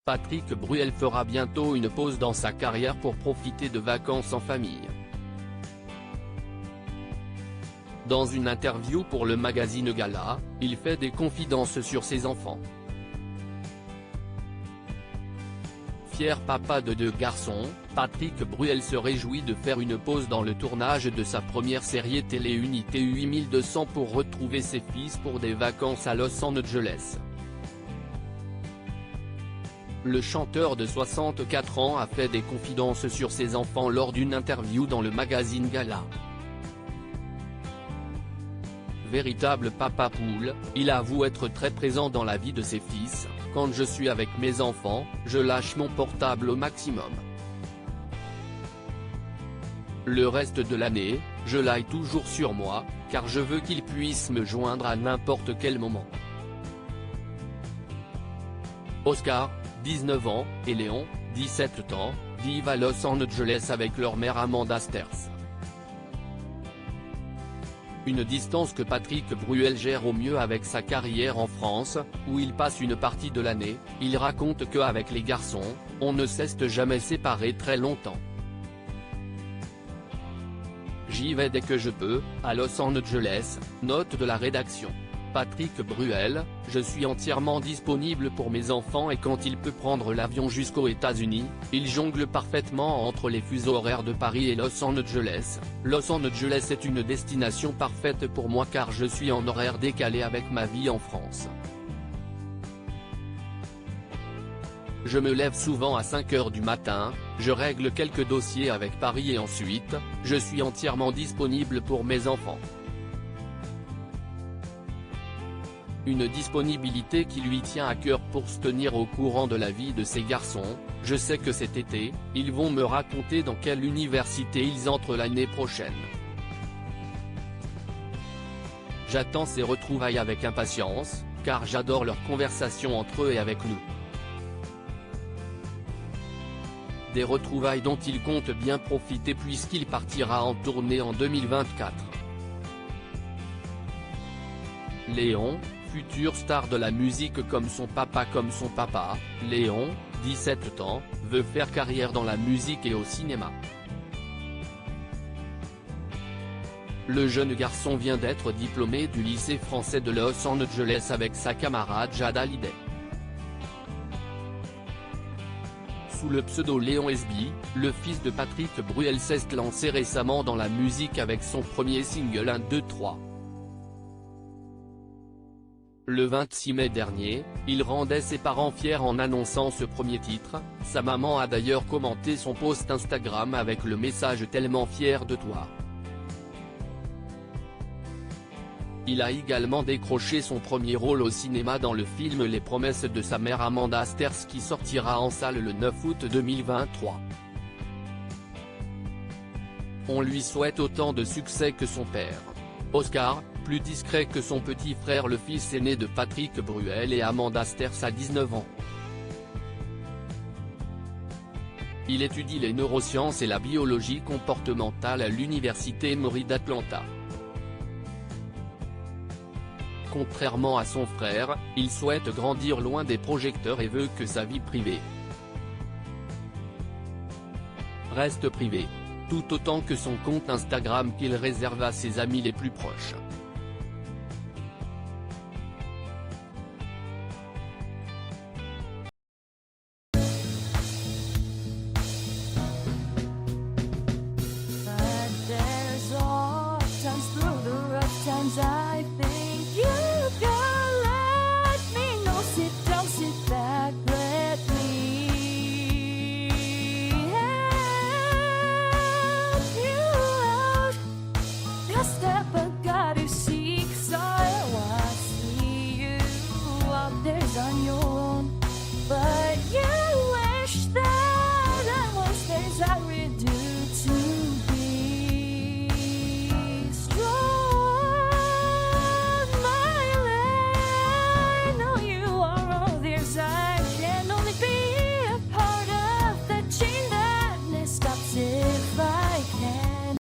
Patrick Bruel fera bientôt une pause dans sa carrière pour profiter de vacances en famille. Dans une interview pour le magazine Gala, il fait des confidences sur ses enfants. Fier papa de 2 garçons, Patrick Bruel se réjouit de faire une pause dans le tournage de sa première série télé Unité 8200 pour retrouver ses fils pour des vacances à Los Angeles. Le chanteur de 64 ans a fait des confidences sur ses enfants lors d'une interview dans le magazine Gala. Véritable papa poule, il avoue être très présent dans la vie de ses fils. Quand je suis avec mes enfants, je lâche mon portable au maximum. Le reste de l'année, je l'aille toujours sur moi, car je veux qu'ils puissent me joindre à n'importe quel moment. Oscar, 19 ans, et Léon, 17 ans, vivent à Los Angeles avec leur mère Amanda Sters. Une distance que Patrick Bruel gère au mieux avec sa carrière en France, où il passe une partie de l'année. Il raconte qu'avec les garçons, on ne s'est jamais séparés très longtemps. J'y vais dès que je peux, à Los Angeles, note de la rédaction. Patrick Bruel, je suis entièrement disponible pour mes enfants et quand il peut prendre l'avion jusqu'aux États-Unis, il jongle parfaitement entre les fuseaux horaires de Paris et Los Angeles. Los Angeles est une destination parfaite pour moi car je suis en horaire décalé avec ma vie en France. Je me lève souvent à 5 h du matin, je règle quelques dossiers avec Paris et ensuite, je suis entièrement disponible pour mes enfants. Une disponibilité qui lui tient à cœur pour se tenir au courant de la vie de ses garçons. Je sais que cet été, ils vont me raconter dans quelle université ils entrent l'année prochaine. J'attends ces retrouvailles avec impatience, car j'adore leurs conversations entre eux et avec nous. Des retrouvailles dont il compte bien profiter puisqu'il partira en tournée en 2024. Léon, future star de la musique comme son papa. Léon, 17 ans, veut faire carrière dans la musique et au cinéma. Le jeune garçon vient d'être diplômé du lycée français de Los Angeles avec sa camarade Jade Hallyday. Sous le pseudo Léon SB, le fils de Patrick Bruel s'est lancé récemment dans la musique avec son premier single 1, 2, 3. Le 26 mai dernier, il rendait ses parents fiers en annonçant ce premier titre. Sa maman a d'ailleurs commenté son post Instagram avec le message « Tellement fier de toi ». Il a également décroché son premier rôle au cinéma dans le film Les promesses de sa mère Amanda Sters qui sortira en salle le 9 août 2023. On lui souhaite autant de succès que son père. Oscar, plus discret que son petit frère, le fils aîné de Patrick Bruel et Amanda Sters a 19 ans. Il étudie les neurosciences et la biologie comportementale à l'université Emory d'Atlanta. Contrairement à son frère, il souhaite grandir loin des projecteurs et veut que sa vie privée reste privée, tout autant que son compte Instagram qu'il réserve à ses amis les plus proches. But there's all times through the rough times